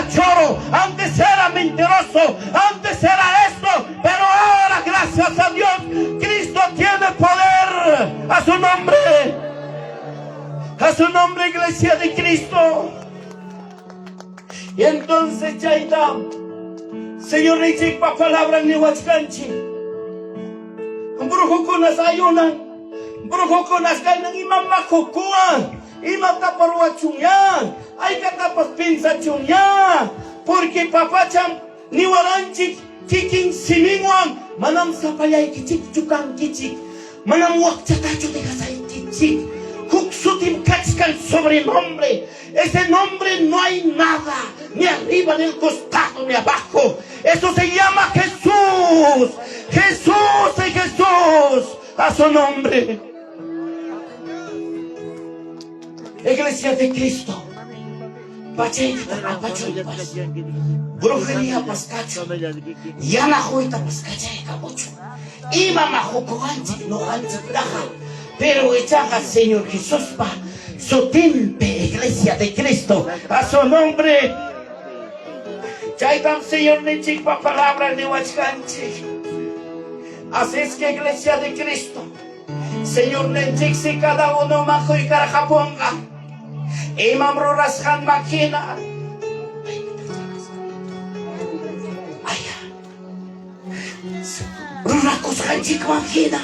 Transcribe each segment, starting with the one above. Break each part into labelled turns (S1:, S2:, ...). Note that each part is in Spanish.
S1: era choro, antes era mentiroso, antes era esto, pero ahora, gracias a Dios, Cristo tiene poder. A su nombre, iglesia de Cristo. Y entonces ya está, Señor, dice pa palabra ni huachcanchi. Brujo con las ayunan, brujo con las ganas y mamá cocuan, y mata por huachunyan, hay que tapas pinza chunyan, porque papá cham ni waranchi, kikin siminuan, manam sapayay kichik chukan kichik, manam wakchatacho de gasay kichik. Cuxutim Caxcan sobrenombre. Ese nombre no hay nada, ni arriba, ni al costado, ni abajo. Eso se llama Jesús. Jesús es Jesús. A su nombre. Iglesia de Cristo. Brujería pascacho. Yana juita pascacha y cabocho. Ima majoco anchi, no anchi traja. Pero echaga Señor Jesús pa su tempe, iglesia de Cristo, a su nombre. Chaitam Señor Nechik pa palabra de Huachcanchi. Así es que iglesia de Cristo, Señor Nechik si cada uno majo y carajaponga. Imam Rurashan Makina. Ruracos Hanchik Makina.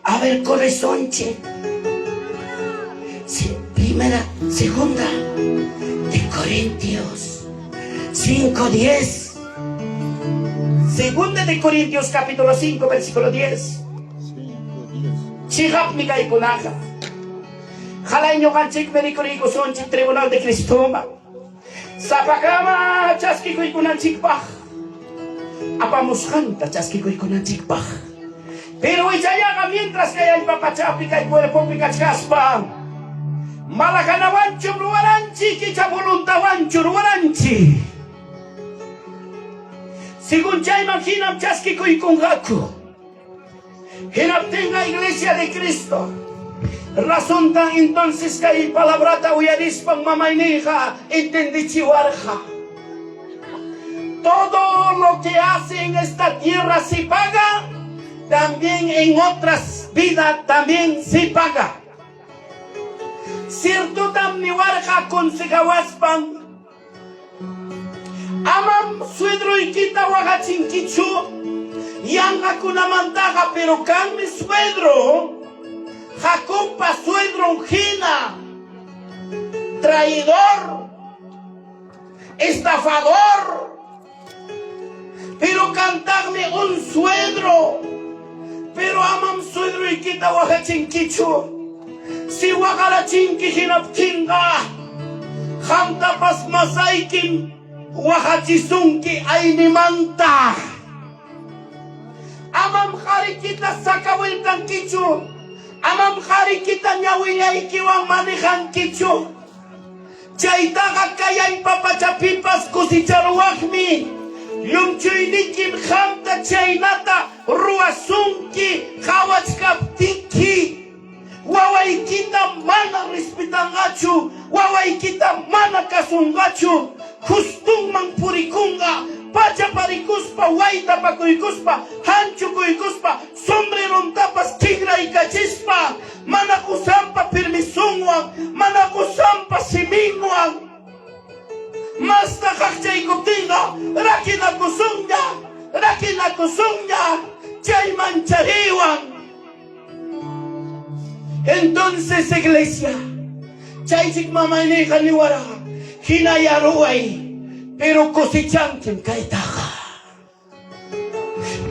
S1: A ver, corazonche. Segunda de Corintios 5:10. Segunda de Corintios capítulo 5 versículo 10. Chihap mi kay kunaga. Halay nyo kanchik merikurigo sonchik tribunal de Cristoma. Sa pakama chaski ko'y kunanchik pa. Apamuskan ta chaski ko'y kunanchik pa. Pero echaya mientras que hay papachapi que hay cuerpo picachaspa. Malacanawancho ruaranchi que chabuluntawancho ruaranchi. Según ya imaginan chasquico y congaco. Que no tenga iglesia de Cristo. Razón tan entonces que hay palabrata uyarispan mamá y hija entendichiwarja. Todo lo que hace en esta tierra se paga. También en otras vidas también se paga. Cierto también warja consejawaspan. Amam suedro y quita wagachinquichu. Yanga kunamantaga pero can mi suedro. Jacopa suedro ungina. Traidor. Estafador. Pero cantarme un suedro. Pero amam suedro y quita wagachinquichu. Si wagarachinki hinapkinga. Hamta pas masaikin. Wahachisunki ainimanta. Amam harikita sakawiltan kichu. Amam harikita nyawiyaikiwang manihan kichu. Chaitaga kayay papachapipas kusicharuwakmi. Yung chuynikin hamta chaynata ruasunki hawachkaptiki. Wawaikita mana respetangachu. Wawaikita mana kasungachu. Kustung mangpurikunga. Pacha parikuspa, waita pakuykuspa. Hanchu kuykuspa. Sombreron tapas tigra y cachispa. Mana kusampa permisungwan. Mana kusampa siminwan. Masta kakchay kutinga. Rakina kusunya. Chay manchariwan. Entonces, iglesia, chaychik mama ineja ni wara, hinayaruay, pero cosechanten kaitaja.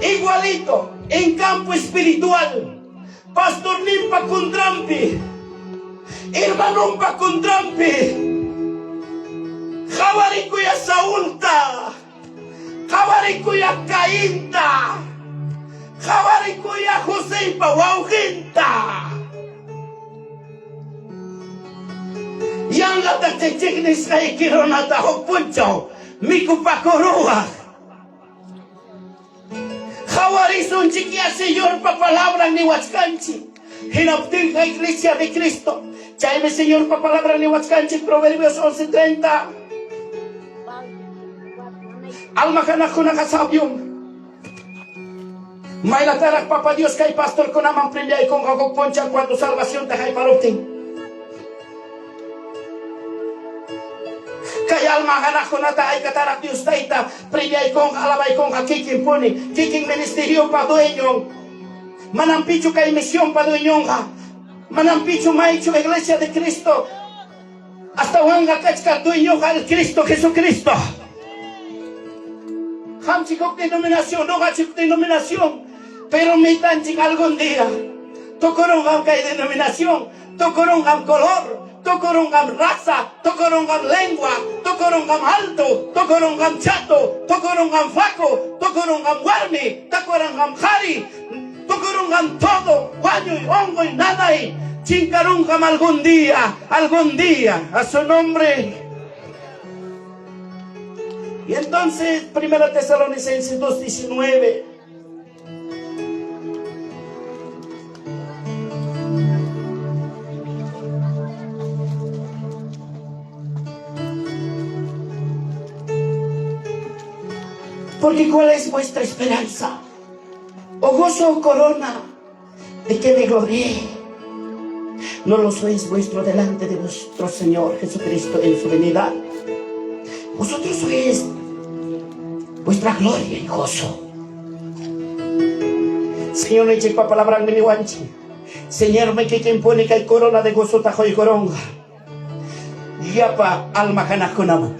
S1: Igualito, en campo espiritual, pastor nimpa contrampi, hermano pa contrampi, jabarikuya saulta, jabarikuya cainta, jabarikuya joseipa wauginta. Yang latak ceceknis kay kironata hokpuncho, mikupakorua. Jawarison chiquia Señor pa palabra ni huachcanchi. Hinoptil la iglesia de Cristo. Chaime Señor pa palabra ni huachcanchi, Proverbios 11:30. Alma kanak ko nakasabyong. May natarak Papa Dios kay pastor ko naman premiay kong kakugponsyang kwanto salvasyon ta kay parupting. Kaya alma kanak ko na ta ay katarak Dios ta ita premiay kong alabay kong kakiking puni. Kiking ministeryo pa duenyong. Manampicho kay misyon pa duenyong ka. Manampicho maicho Iglesia de Cristo. Hasta huanga kachka duenyong ka el Cristo Jesucristo. Hamchikok denominación, no hachik denominación. Pero me tanchik algún día. Tocorongam kay denominación. Tocorongam color. Tocorongam raza. Tocorongam lengua. Tocorongam alto. Tocorongam chato. Tocorongam flaco. Tocorongam guarmi. Tocorongam jari. Tocorongam todo. Guaño y hongo y nada y chincarungam algún día. Algún día. A su nombre. Y entonces, 1 Tesalonicenses 2:19. Porque ¿cuál es vuestra esperanza? ¿O gozo o corona de que me glorié? ¿No lo sois vuestro delante de vuestro Señor Jesucristo en su venida? Vosotros sois vuestra gloria y gozo. Señor, me chepa palabra en mi guanchi. Señor, me que quien pone que hay corona de gozo tajo y coronga. Yapa alma janakunama.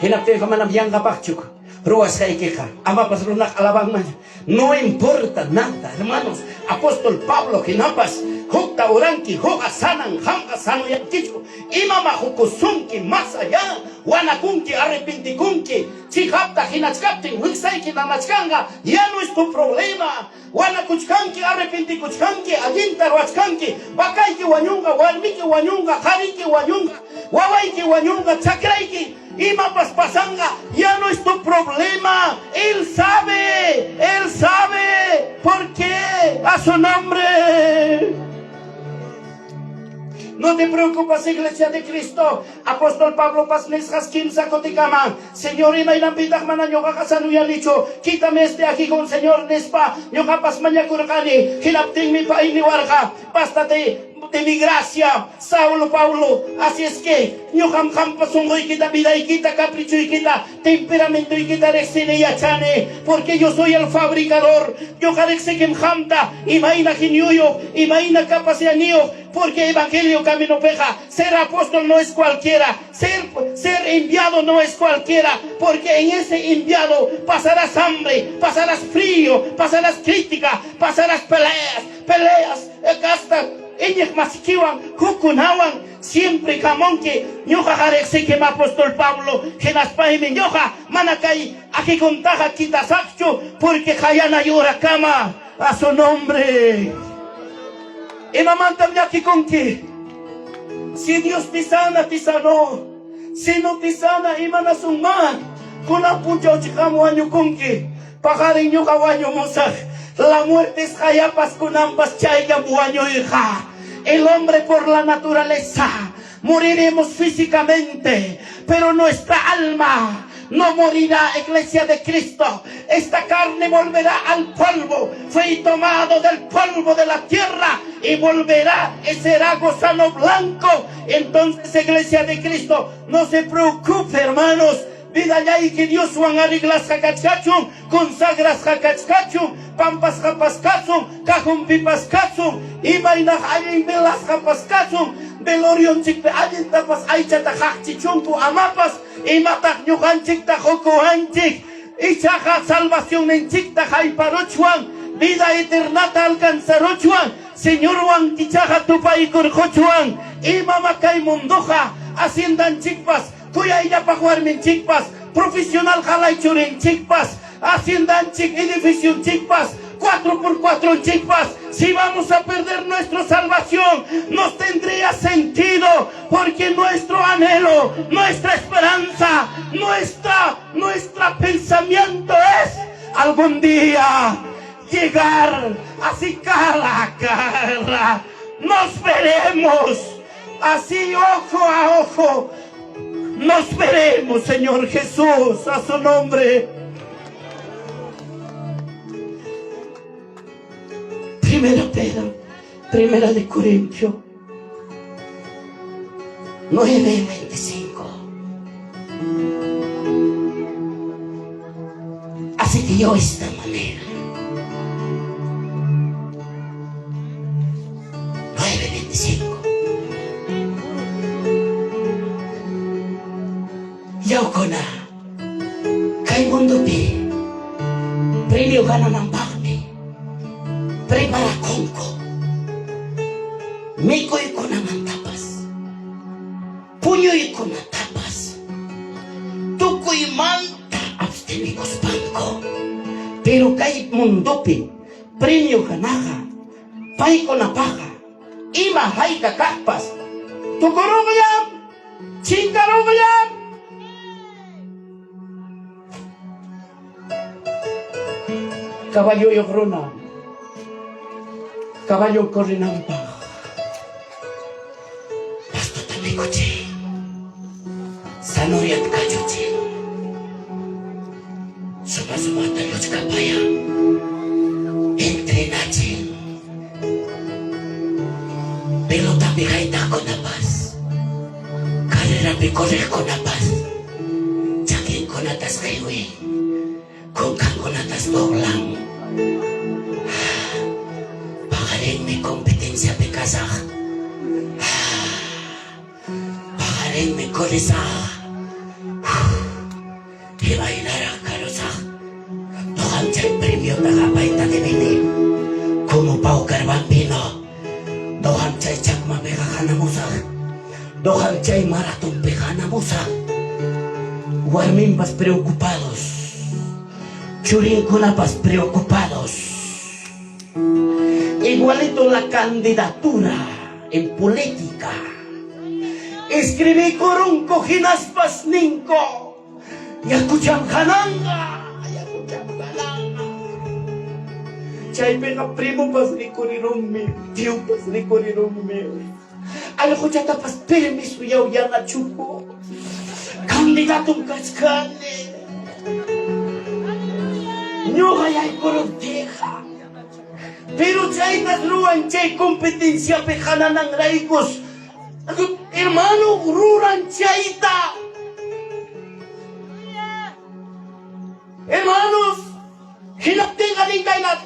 S1: Hinapte kamanam yanga bakchuk. Ruas haikeja. Ama pasrunak alabang man. No importa nada, hermanos. Apóstol Pablo, hinapas. Hukta uranki, hoga sanan, hamka sanu yankichu. Imama hukusunki, más allá. Wanakunki, arrepentikunki. Chikapta, hinachkaptin, huixaiki, nanachkanga. Ya no es tu problema. Wanakuchkanki, arrepentikuchkanki, aginta ruachkanki. Wakaiki wanyunga, walmiki wanyunga, hariki wanyunga. Wawaiki wanyunga, chakraiki. Imapas pasanga, ya no es tu problema. Él sabe, ¿por qué? A su nombre. No te preocupes, Iglesia de Cristo. Apóstol Pablo Pasnes Haskim Sakotikama. Señor, ima inampitag mana nyoka kasanu yan licho. Quítame este aquí con Señor Nespa. Nyoka pas manyakurkani. Hilapting mi pa iniwarka. Bástate de mi gracia, Saulo Paulo. Así es que, ñokam kam pasongo y quita vida y quita capricho y quita temperamento y quita rexene y achane, porque yo soy el fabricador. Yo carexe que mjamta, imaina ginyuyo, imaina capacianio, porque evangelio camino peja. Ser apóstol no es cualquiera, ser enviado no es cualquiera, porque en ese enviado pasarás hambre, pasarás frío, pasarás crítica, pasarás peleas, hasta ellos masikiwan, hukunawan, siempre camón que ñoja jarexe que me apóstol Pablo, que las paime ñoja, manacay, aquí contaja quita sacho, porque jayana llora cama, a su nombre. Y mamá también aquí con que, si Dios te sana, te sanó, si no te sana, y manasumán, con la pucha ochicamo año con que, pajar ñoja waño mosaj. La muerte es jayapas con ambas chayas buaño hija. El hombre por la naturaleza moriremos físicamente, pero nuestra alma no morirá, Iglesia de Cristo. Esta carne volverá al polvo, fue tomado del polvo de la tierra y volverá y será gusano blanco. Entonces, Iglesia de Cristo, no se preocupe, hermanos. Vida ya y que Dios van a arreglas hakachkachum, consagras hakachkachum, pampas hapaskachum, cajum pipaskachum, y mainach ayin velas hapaskachum, velorion chikpe ayin tapas aichata hachchichumpu amapas, y matak nyuhanchik tajokohanchik, y chaja salvación en chikta haiparochuan, vida eternata alcanzarochuan, Señor Juan Kichaja tupaikurjochuan, y mamakai mundoja, haciendan chikpas, Kuya ella pa jugar en chicpas, profesional jalay en chicpas, hacienda en chic, edificio en chicpas, 4x4 en chicpas. Si vamos a perder nuestra salvación, nos tendría sentido, porque nuestro anhelo, nuestra esperanza, nuestra pensamiento es algún día llegar así cara a cara. Nos veremos así ojo a ojo. Nos veremos, Señor Jesús, a su nombre. Primera de Corintios 9:25. Así que yo esta manera. 9:25. Yo con kay mundo pi premio gana ng bakmi prepara kongko mikoy ko naman tapas punyoy ko na tapas tukoy manta abstemikos bangko pero kay mundo pi premio ganaha pay ko na paka ima hay kakakpas tukuro ko yan chingaro ko yan. Caballo y corona, caballo corrinampa, pasto tamikoche, sanoriat kachuche, suma talos kapaya, entrenache, pelota pijaita con la paz, carrera picorrer con la paz, chaquín con atas highway, con atas doblan. Pagarin may kompetensya pe kazak. Pagarin may kolesak. Hibay narak karosak. Dokam chay premio tagapay tagibini. Kumupao karbambino. Dokam chay chakma pe kakanamusak. Dokam chay maratong pe kanamusak. Warmin pas preocupados. Churin kunapas preocupados. Igualito la candidatura en política. Escribí corunco ginaspas ninco. Yakucham hananga. Chay pega primo pas rikorirumi. Tío pas rikorirumi. Algo chata pas permiso yaw yana chupo. Candidatum kaskane. No hay corrupteja. Pero chaytas ruan chay competencia pejana ng raigos. Hermano, ruran chayta. Hermanos, hinaptinga din kay nat.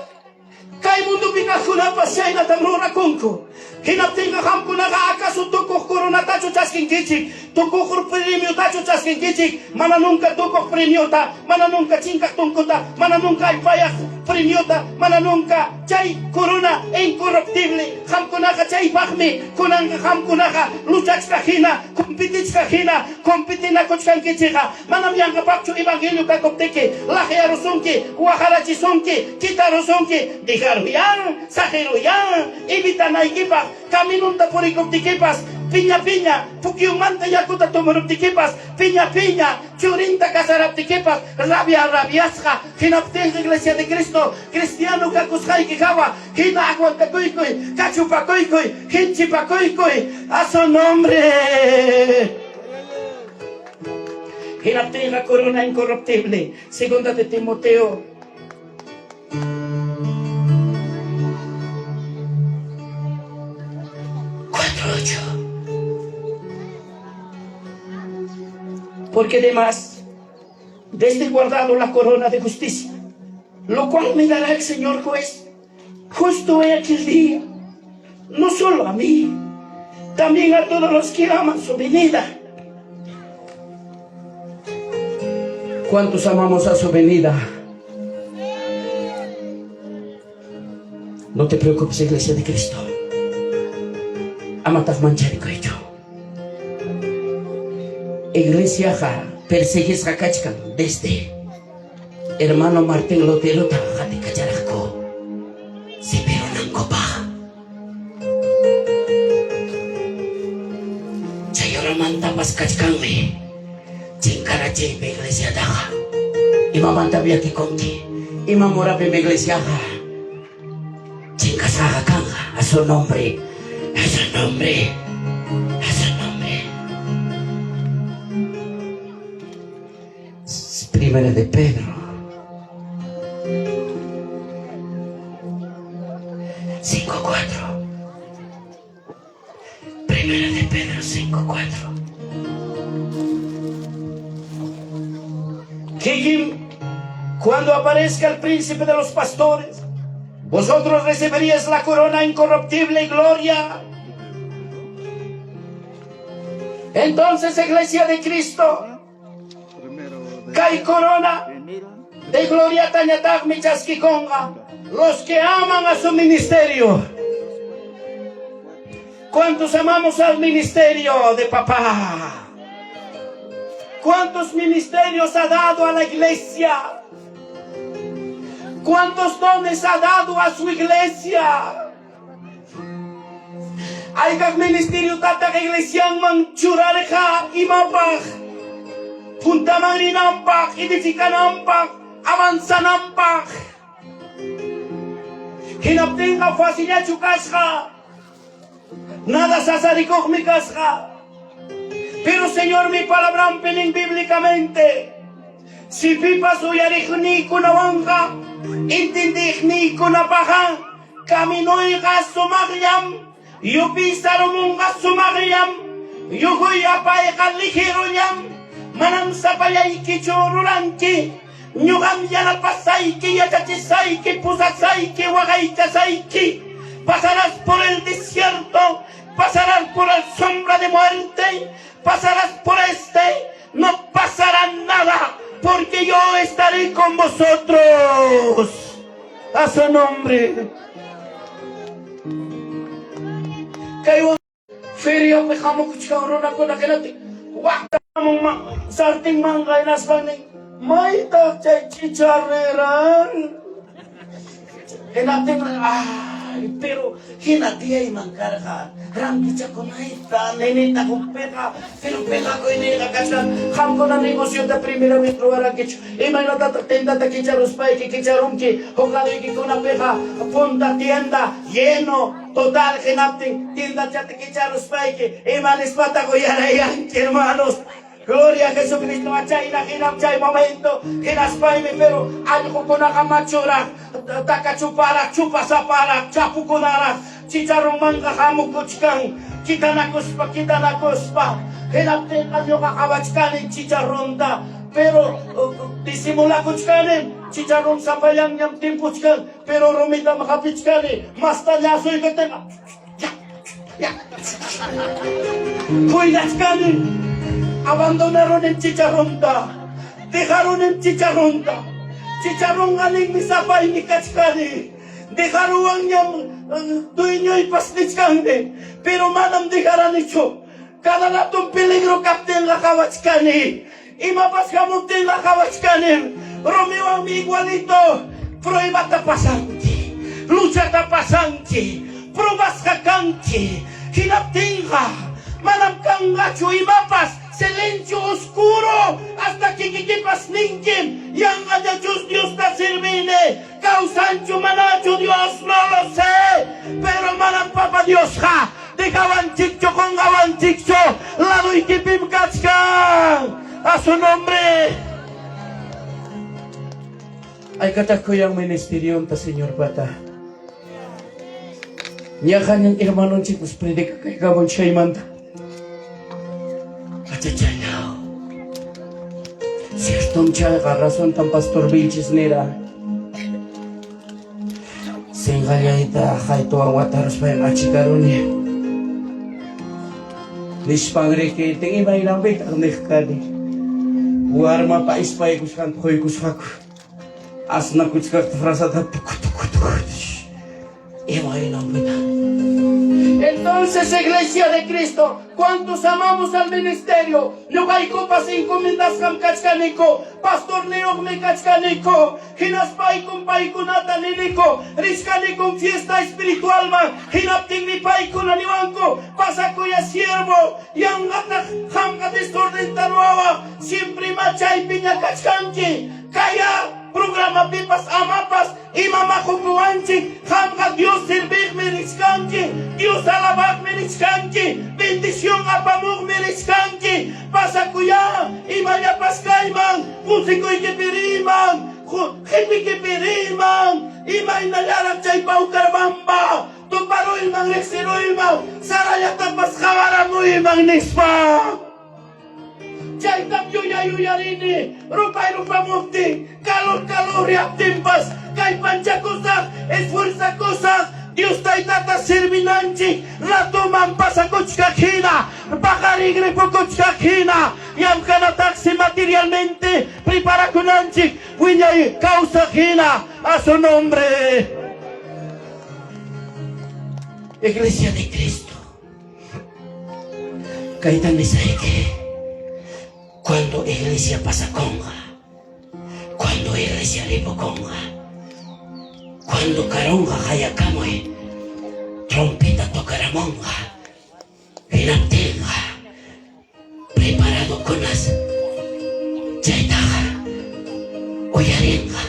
S1: Kay mundo pikakuna pa siya inatamrura kongko. Hinaptinga kamko nakaakas utukok korona tacho chasking kichik. Tukok premio tacho chasking kichik. Mana nunca tukok premio ta. Mana nunca chingkak tungkota. Mana nunca ipayak premio ta. Mana nunca chay corona incorruptible. Kamko naka chay bakmi. Kunang kamko naka luchach kahina. Competich kahina. Competina kochkan kichika. Manam yang kapakcho evangelio kakopteke. Lahe arosonke. Waharachi sonke. Kita rosonke. Digaru yang. Sajero yang. Ibita na ikipak. Caminunta por icoptiquepas, piña piña, puquiumanta yakuta tomoruptiquepas, piña piña, churinta casaraptiquepas, rabia rabiasca, jinaptenga iglesia de Cristo, cristiano cacusjai quijaba, jina aguantacoicoy, cachupacoicoy, jinchipacoicoy, a su nombre. Jinaptenga corona incorruptible, segunda de Timoteo. Porque además, desde guardado la corona de justicia, lo cual me dará el Señor juez, justo en aquel día, no solo a mí, también a todos los que aman su venida. ¿Cuántos amamos a su venida? No te preocupes, iglesia de Cristo. Amatas manchar hecho. Iglesia ja persigues hakachkan desde hermano Martín Lutero tajate kacharako. Si pero nangkopa. Chayora manta pas kachkanme. Chingkara chay iglesia daga. Ima manta biaki konki. Ima mora pe iglesia ja. Chingkasaga kanga a su nombre. A su nombre. A su nombre. Primera de Pedro 5:4. Primera de Pedro 5:4. Cuando aparezca el príncipe de los pastores, vosotros recibiríais la corona incorruptible y gloria. Entonces, iglesia de Cristo, hay corona de gloria tañatag michaskikonga, los que aman a su ministerio. ¿Cuántos amamos al ministerio de papá? ¿Cuántos ministerios ha dado a la iglesia? ¿Cuántos dones ha dado a su iglesia? Hay que ministerio tata iglesia man churarja y mapaj, puntaman inampaj, edificanampaj, avanzanampaj. Hinaptinga fasinya chukasja, nada sasarikoj mi kasja. Pero Señor, mi palabra pening bíblicamente. Si pipas uyarihni kunawanga, intindihni kunapaha, camino y gaso mariam, yo pisaron un gaso mariam, yo voy a paegar ligero yam, manam sapayay que choruranki, nyugam yana pasayki, yachachisayki, pusasayki, wagaitasayki, pasarás por el desierto, pasarás por la sombra de muerte, pasarás por no pasará nada, porque yo estaré con vosotros. A su nombre. Kayo feria me jamo kuchkaurona ko nakelati. Wakta mo sarting mangga nas bani. May tawchay chicharreran. Enatin pero hinatiyay mangkarga. Rambi ko na ita, nenita ko peka, pero peka ko inilakasan. Ham ko na negosyo da primera metro arakich. Imay na tatatenda ta kicharuspay, kicharumki, hokaloy ko na peka, punta tienda, lleno, total, hinapting, tienda chat kicharuspay, imanis pata ko yarayan, hermanos. Gloria a Jesucristo, achay na hinapchay momento, hinaspay me, pero ano ko na kamachura, takachupara, chupasapara, chapu ko na chicharong mangga kamuk kuchkang, kita na kuspa, hinaptin kanyo kakawachkanin chicharonda, pero disimula kuchkanin, chicharon sapayang nyam timpuchkan, pero rumita makapichkanin, mas tanyasoy katen, kuinachkanin, abandonaron el chicharonda, dejaron el chicharonda, chicharón aling misapay ni kachkani, dejaron ang nyam dueño y pasnichkande, pero manam dejaran hecho, cada ratón peligro capten la kawachkani, y mapas kamuntin la kawachkani, Romeo ang mi igualito, prueba tapasanti, lucha tapasanti, pruebas kakanti, hinaptinga, manam kangacho y mapas, silencio oscuro hasta que kikipas ninkim yang ada Dios ta servine causancho manacho Dios no lo sé pero manam papa Dios ha de gawantikcho con gawantikcho lado ikipim kachkan a su nombre. Ay katak ko yang ministerio ta Señor bata nyakan yang hermanon chicos predica kay gamon shaymanta Chachayao. Cierto chaga razón tan pastor Vilches nera. Sengallaita jaito aguataros pa yung achikaruni. Lispangre que tengi may lambik ang nekani. Warma pa ispay kuskan koy kuskaku. Asna kuskak frasa ta pukutukutuk. Imay lambik. Entonces, iglesia de Cristo, ¿cuántos amamos al ministerio? Yukayko pa 5 mintas kam kachkaniko, pastor Leog me kachkaniko, hinaspay kung pay ko nataniniko, riskaniko fiesta espiritual man, hinapting ni pay ko naniwangko, pasa ko ya siervo, yang anak ham ka desorden taruawa, siempre machay pinya kachkanki, kaya programa pipas amapas, imama kukuanchi, hamka Dios servir meriskanki, Dios alabar meriskanki, bendición apamur meriskanki, pasa kuya, imaya paskayman, Musiko ikipiriman, hipi kipiriman, ima inalarap chay pau karabamba, tuparo ilmang neksiro ilmang, saraya tapas kawaramu ilmang nispa. Chay tapyo yarini, rupa mufti, kalor riap timpas, kay panchakusak, esfuerzakusak, Dios taitata servinanchi, rato mampasa kuchkakina, bakarigre po kuchkakina, yam kanataksi materialmente, prepara kunanchi, winyay kausakina, a su nombre. Iglesia de Cristo, kaitan misaike. Cuando iglesia pasa conga, cuando iglesia lipo conga, cuando caronga hayakamoy, trompeta tocará monga, hinaptenga, preparado con las chaitaga, oyarenga,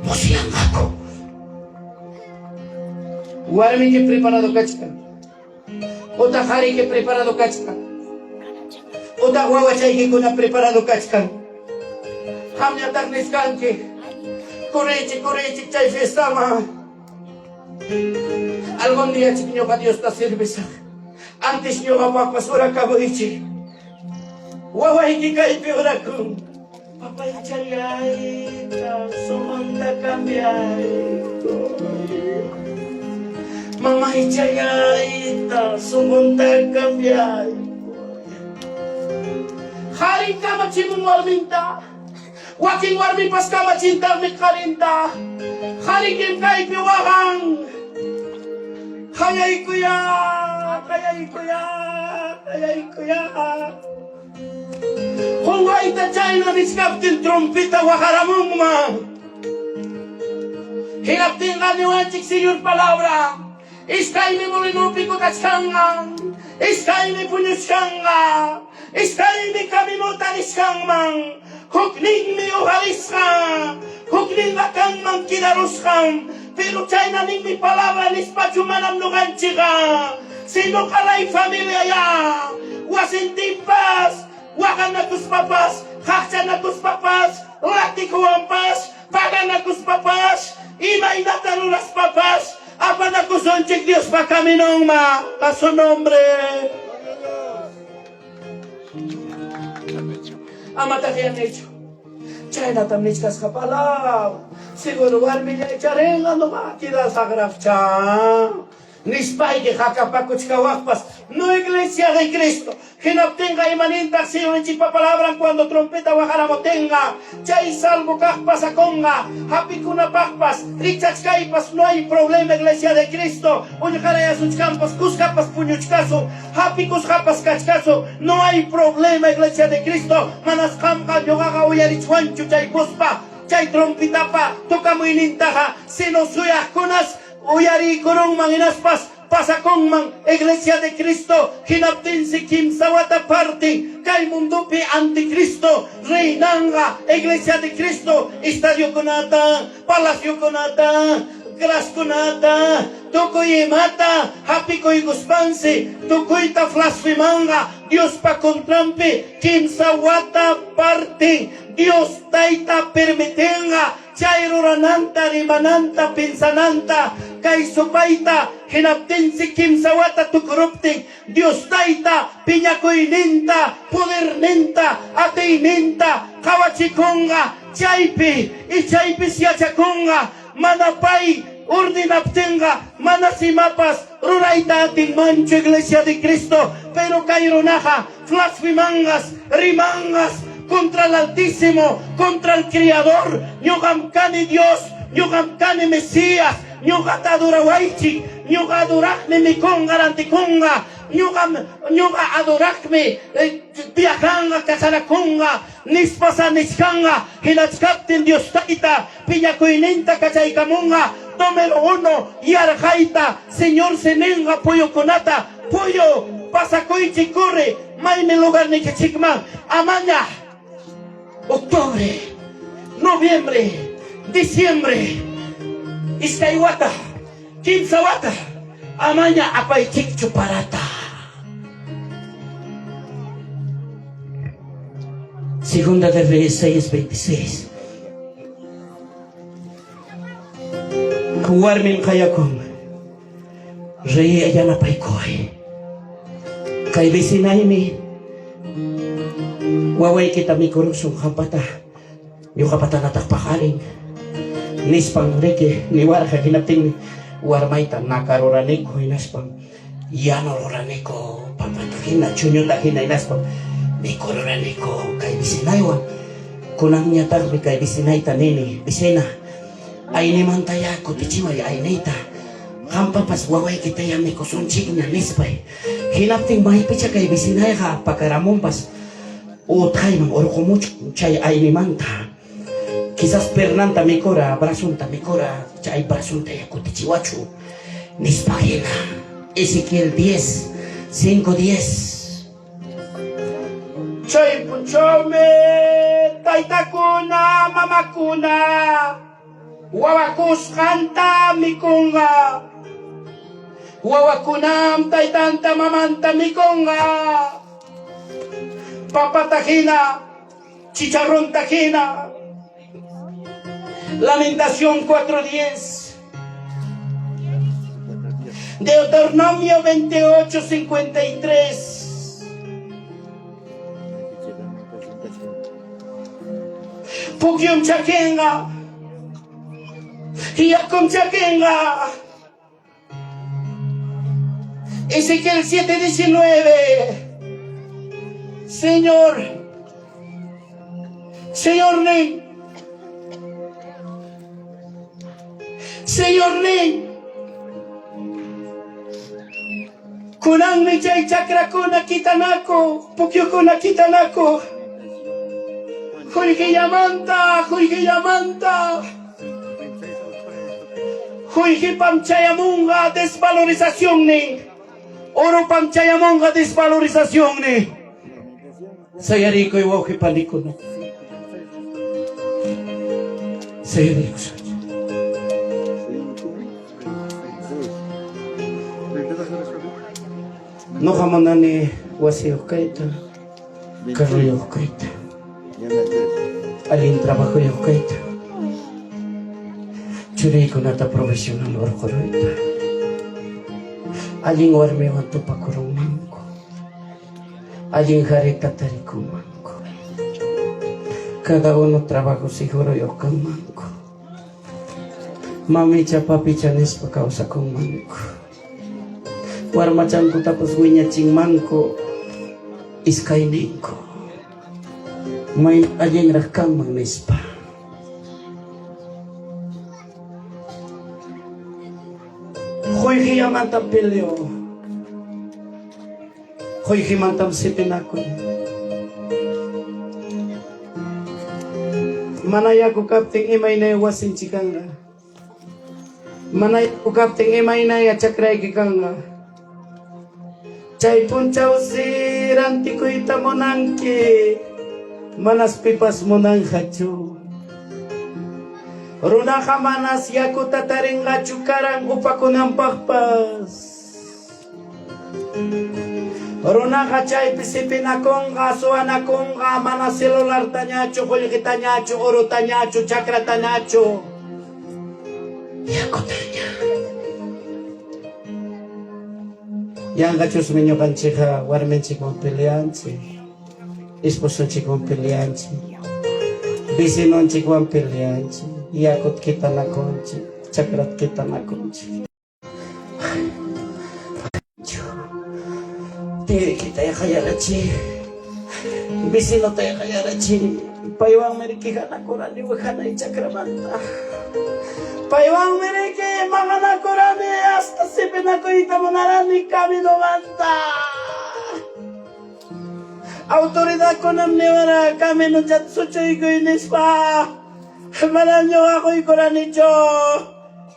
S1: mosiangako. Warmi que preparado kachka, otahari que preparado kachka. Oda wawachay que kuna preparado kachkan. Hamnya taknis kanki. Correchi chay festama. Algún día chiquinyo ka Dios ta cerveza. Antes nyo ka papasura kabuichi. Waway ki kay piura kung. Papay chalay ka sumanda kambiay. Mamay chalay ka sumanda kambiay. Hari ka macimong warminta, waking warmin pas ka macinta mit karinta, hari kim kay piwahang, kayay kuya. Kung ay tachay na niskaptin trompita wakaramong ma, hinaptin ka ni wachik siyon palabra, iskay mi murinupi ko kachkangang, iskay mi punyuskanga, iskay mi kami mo taniskang mang, hukning mi uhalis ka, hukning akang mang kinarus kang, pero chay na ning mi palabra nispacho manam nugan chika, sino kalay familia ya, wasin timpas, wakan na kus papas, hakcha na kus papas, lati ko ampas, pagan na kus papas, imay na tarulas papas, apa na kusonchik Dios pa kami nung ma, a su nombre. Amata kaya hecho. Chay na tamnichkas kapalaw. Siguro warmi niya ichareng ano makakita sa grafcha. Nispay que jakapakuch kawakpas. No iglesia de Cristo. Hinaptenga imanintak siyo en chipa palabra cuando trompeta wakaramo tenga. Chay salvo kakpas akonga. Happy kuna pakpas. Richach kaipas. No hay problema iglesia de Cristo. Uñakaraya sus campos. Kuskapas puñuchkaso. Happy kushapas kachkaso. No hay problema iglesia de Cristo. Manas kamka yogaga uyarichwanchu chay kuspa. Chay trompita pa. Toka mo inintaha. Sino suyah kunas. Uyari kurong manginaspas, pasakong mang Iglesia de Cristo, hinaptin si Kim Sawata Party, kay mundupi Antikristo, Reynanga, Iglesia de Cristo, Estadio Kunata, Palacio Kunata, Gras Kunata, Tukoy Mata, Happy Koy Guspansi, Tukoy ta Flasfimanga, Dios pa kontrampi, Kim Sawata Party, Dios taita permitenga, Chayro rananta, rimananta, pinsananta, kay supaita, hinaptin si Kim Sawata tukurupting, Dios taita, pinyakoy ninta, poder ninta, atay ninta, kawachikonga, chaypi, ichaypi siya chakonga, manapay, ordinaptenga, manasimapas, ruraita ating mancho Iglesia de Cristo, pero kay ronaja, flasfimangas, rimangas, contra el Altísimo, contra el Criador, ñogamkani Dios, ñogamkani Mesías, ñogatadurahuaychi, ñogadurakme mi conga ranticonga, ñoga adorakme, piakanga kasaraconga, nispasa niskanga, hinachkaptin Dios taita, piñacoinenta kachaycamonga, número 1, yarjaita, Señor senenga, pollo conata, pollo, pasacoichi corre, maime lugar ni kechikman, amaña. Octubre, noviembre, diciembre, Iskaiwata, Kimsawata, Amanya apay chikchuparata. Segunda de Reyes 6:26. Warmin kaya kong Rey ayana paikoy. Kay bisinay mi waway kita mi kurusong kapata. Yung kapata natakpakaling. Nispang reke ni war ka kinapting war maitan nakaruranig ko inaspang. Yanoruranig ko papatakin na chunyo takin na inaspang. Ni koruranig ko kay bisinay wa. Kunang niya tarbi kay bisinay tanini. Bisina. Ay ni mantaya ko tichimay ay nita. Kampapas waway kita yan ni kusunchig niya nispay. Hinapting mahipit siya kay bisinay ka pakaramumpas. Utay ng oro kumuch chay ay ni manta. Quizás pernanta mi cora, brasunta mi cora, chay brasunta ya kutichiwachu. Nispagina. Ezequiel 10, 5:10. Chay puchome, taitakuna, mamakuna. Wawakus kanta mikunga. Wawakunam taitanta mamanta mikunga. Papatakina, chicharrón takina. Lamentación 4:10. Deuteronomio 28:53. Pukyum chakenga. Hiyakum chakenga. Ezequiel 7:19. Señor Nen. Señor Nen, kunang mi chay chakra kuna kitanako, pukyo kuna kitanako. Huigi yamanta, huigi pamchayamunga desvalorización ni, oro pamchayamunga desvalorización ni. Sayariko iwoki paliko no. Sayariko. No jamonani wasi okaita, carro okaita, alin trabajo okaita, churi kunata profesional orkoroita, alin warme wanto pakurong mangko, alin harita tariku mangko, cada uno trabajo siguro yokan mangko, mami papi chanes pakausa kong mangko. War macam ko tapos winya ching manko iskainin ko. May ajeng rakam magnispa. Hoy hiyamantam pilyo. Hoy himantam sipin ako. Manaya ko kapting imay na iwasin chikanga. Manaya ko kapting imay na yachakray kikanga. Chay punchaw si ranti ko ita mo nangki manas pipas mo nang hachu runa ka manas yaku tataring hachu karang upako ng pakpas runa ka chay pisipin akong kasuan akong manas selular tanyacho kulik tanyacho oro tanyacho chakra tanyacho yaku tanya yang kachus minyo kan chika warmen chikong pilianchi esposo chikong pilianchi bisinon chikong pilianchi yakot kita na konchi chakrat kita na konchi tiri kita ya kaya rachi bisino tayo kaya rachi payuang meriki kana kurani wakana chakramanta payuang meriki mga nakurani hasta sipin ako ita mo narani kami nomanta autoridad ko nam niwara kami no jatsuchoy ko inispa malanyo ako ikurani cho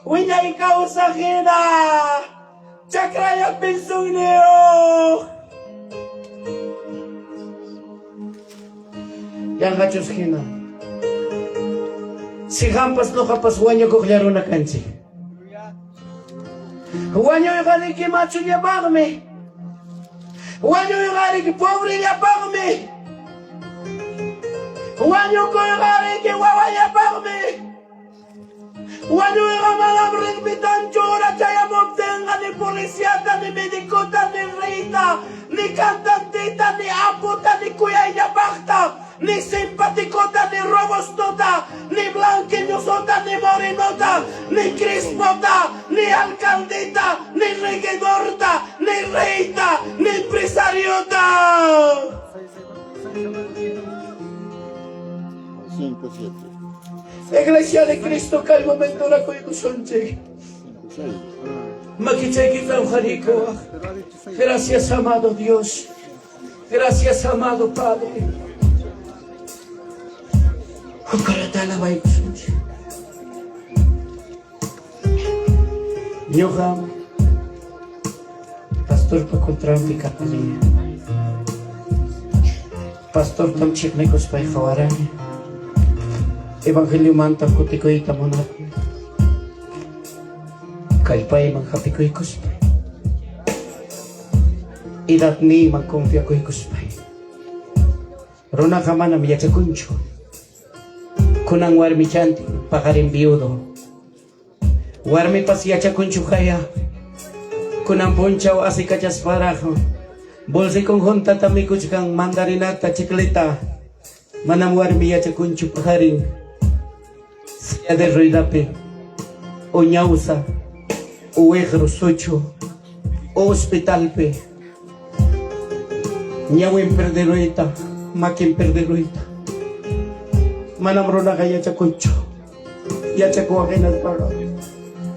S1: winya ikaw sa kina chakraya pinsong niyo yang kachus kina si hampas no kapas wanyo ko klaro na kanchi wanyo yung kariki macho niya bagme wanyo yung kariki pobre niya bagme Wanyo ko yung hari ki wawaya pagmi. Wanyo yung malam ring bitan chura chaya mobtenga ni polisiata ni medikuta ni reita ni kantantita ni aputa ni kuya bakta ni simpaticota ni robostota ni blanquiñosota ni morinota ni crispota ni alcaldita ni regidorta ni reita ni empresariota.
S2: 5-7.
S1: Iglesia de Cristo, que al momento na ko ikusonche. Makicheki kita hariko. Gracias, amado Dios. Gracias, amado Padre. Hukaratala ba ikusonche. Nyogam. Pastor pa kontrampi kapaniya. Pastor tam chik na kuspay kawarani. Evangelyo mantap ko tikoy tamonat. Kalpay magkapikoy kuspay. Idat ni magkumpya ko'y kuspay. Rona ka man amya sa kuncho. Kunang warmi chanti pakarim biudo. Warmi pasya sa kuncho kaya. Kunang ponchaw asikachas parajo. Bolsi kong honta tamikuch kang mandarinata chiklita. Manam warmi ya sa kuncho pakarim. Siya de ruidape. O nyausa. O ejersocho. O hospital pe. Nyawin perderoita. Makin perderoita. Manamro na kaya sa kuncho. Ya sa kuwakin at para.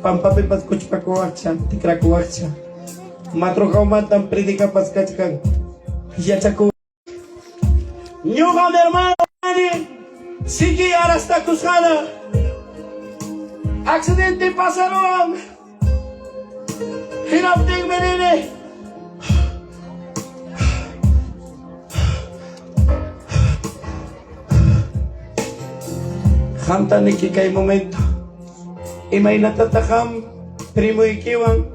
S1: Pampapipas kuch pa kuwak siya. Tikra kuwak siya. Matrokaw matang predika paskach kang. Ya sa kuwak. Nyuga hermano. Sige arasta kusana. Aksidente pasaron. Hirap ding menene. Hamta ni kikay momento. Imay natatakam. Primo ikiwang.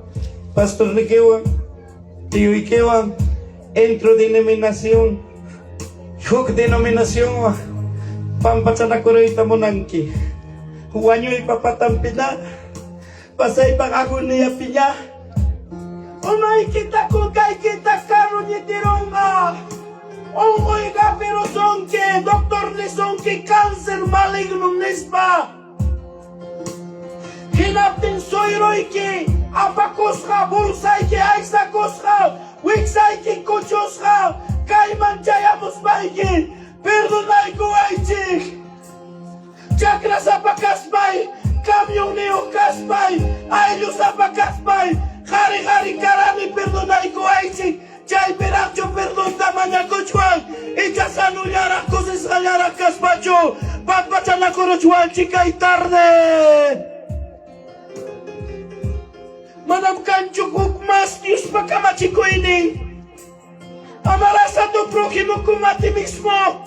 S1: Pastor ikiwang. Tiyo ikiwang. Entro denominasyon. Huk denominasyon. Pampatsa ko rin mo nangki. Huwanyo ipapatampi na. Pasay pag-ako niya pinya. Umay kita ko kay kita karon ni tironga. Ongoy ka pero songke. Doktor ni songke cancer maligno nispa. Hinaptin soyroy ki. Apakos ka bulsay ki aysakos ka. Wiksay ki kuchos ka. Kay manchayamos bay ki. Perdonay ko ay chik. Chakra sa pagkasbay, kamyong niyo kasbay, aylo sa pagkasbay, hari-hari karami perdonay ko ay si, chay peracho perdon tamanya kuchwang, ika sa nulyara kusis kanyara kasbacho, papacha na kuruchwang chikay tarde. Manam kancho kukmas, Diyos pagkamachi ko ini, amarasa tu prójimo como a ti mismo.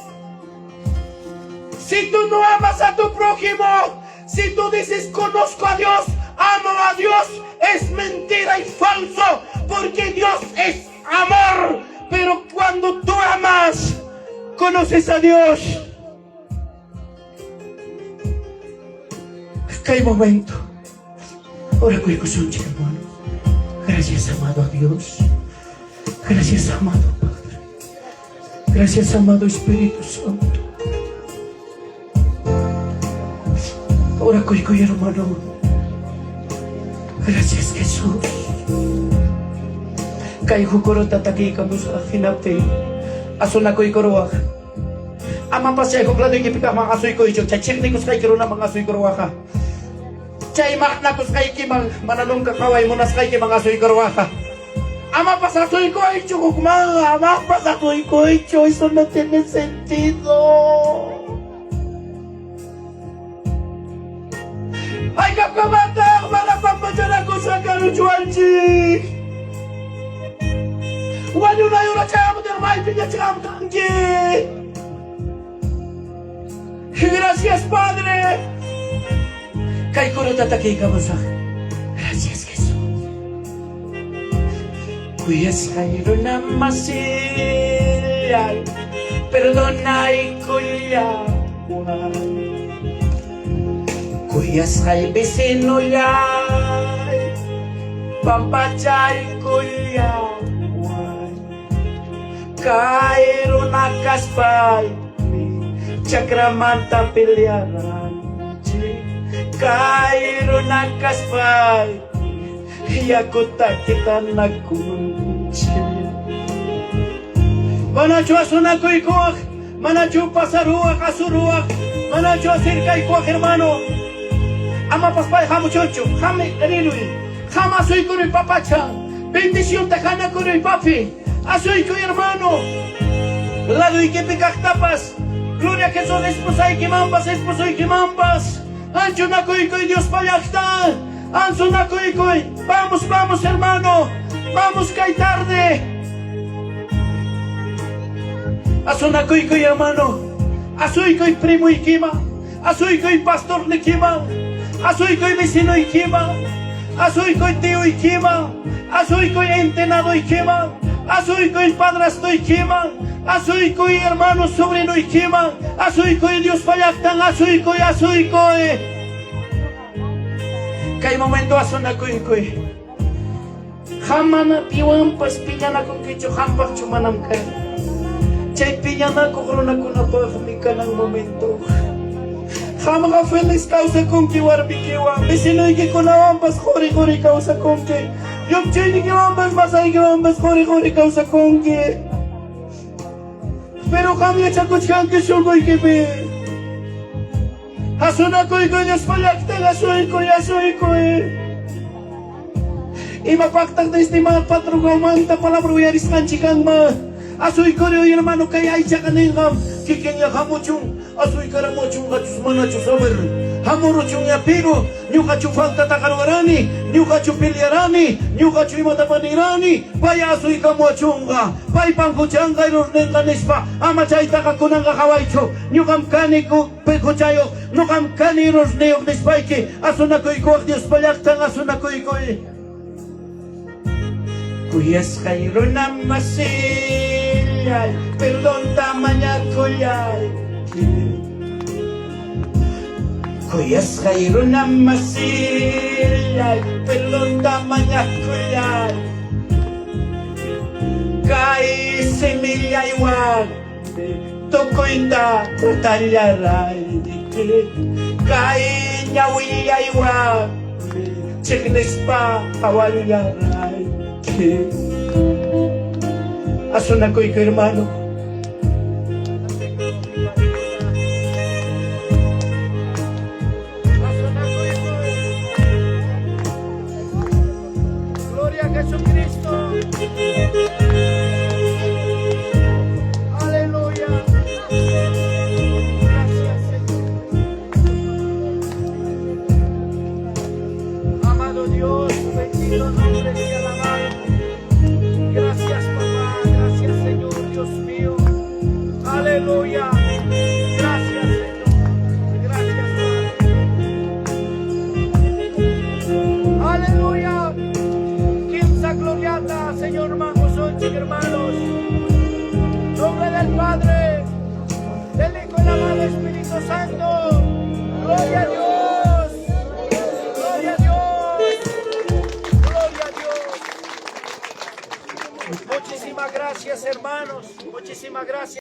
S1: Si tú no amas a tu prójimo, si tú dices conozco a Dios, amo a Dios, es mentira y falso, porque Dios es amor. Pero cuando tú amas, conoces a Dios. ¿Qué momento? Ahora cuicusun, hermano. Gracias, amado a Dios. Gracias, amado Padre. Gracias, amado Espíritu Santo. Ahora cuicuy, hermano. Gracias, Jesús. Kay hukuro tataki kamu sa hinapte. Aso na ko'y kuruwak. Ama pa siya kung lado yung ipika mga asoy ko ito. Chay chik ni kus kay kiro na mga asoy kuruwaka. Chay mak na kus kay kimang mananong kakaway mo nas kay kimang asoy kuruwaka. Ama pa sa asoy ko ito kukmanga. Ama pa sa asoy ko ito. Eso no tiene sentido. Ay kakamatang malapapatyan ako sa karuchuanchi. Wanyo na yun na siya mo termay pinya siya mo tangki. Gracias, Padre. Kay kuro tataki ka mo sa. Gracias, Jesús. Kuyas kayo na masilyay. Perdonay ko yawan. Kuyas kay besino yay, papachay kuyawan. Kairo nakaspay, Chakramanta pilyaran. Kairo nakaspay, Yakuta kita nakunchi. Manachu asunakoy kuak, manachu pasaruak asuruak, manachu acercay kuak hermano. Ama paspay hamu chocho, hame rinui, hama soy con el papacha, bendición tajana con el papi, asoy con hermano. Lado y que picas tapas, gloria que son esposa y que mambas, ancho nakoy koy Dios payakta, ancho nakoy koy, vamos, vamos hermano, vamos que hay tarde. Asona koy koy hermano, asoy koy primo y kima, asoy koy pastor ni kima. Asoy koy vecino y quema, asoy koy tío y quema, asoy koy entenado y quema, asoy koy padrastro y quema, asoy koy hermano sobrino y quema, asoy koy Dios payactan, asoy koy. Kay momento asona koy. Hamana piwampas piñana con kicho hampak chumanam kay. Chay piñana kokrona kunapag mi kanang momento. Hama feliz causa con que warbikiwa, vecino y que con ambas jori causa con que, yo chini que ambas más hay que ambas jori causa con que, pero cambia chacuchan que yo voy que ve, asuna koi Dios palakta la soy y me pactan de estimar patruga manta palabra voy a riscanchican ma, asoy koi hermano que hay chacaningam, que kenya hamuchung. Asoy karamochung gachus manachus amer hamorochung yapiro nyukachu falta takaruarani nyukachu piliarani nyukachu imatapanirani paya asoy kamochunga pay pangkuchanga irornenga nispa amachay takakunanga kawaicho nyukam kani ku pekochayo nukam kani irorneyok nispaiki asunakoy kuak Dios palyaktan asunakoy kuyas kairo namasilay perdón tamanya kuyay Kuyas kairo namasilay perdón tamanya kuyay Kay semilla igual tokoinda tallaray Kay ñawiya igual cheknespa awayaray Asuna koy hermano Jesucristo, aleluya, gracias Señor, amado Dios, bendito nombre y alabado, gracias papá, gracias Señor, Dios mío, aleluya, gracias Señor, gracias Padre, aleluya. Gloriata, Señor, hermanos, hermanos, nombre del Padre, del Hijo y del amado Espíritu Santo, gloria a Dios, gloria a Dios, gloria a Dios. Muchísimas gracias, hermanos, muchísimas gracias.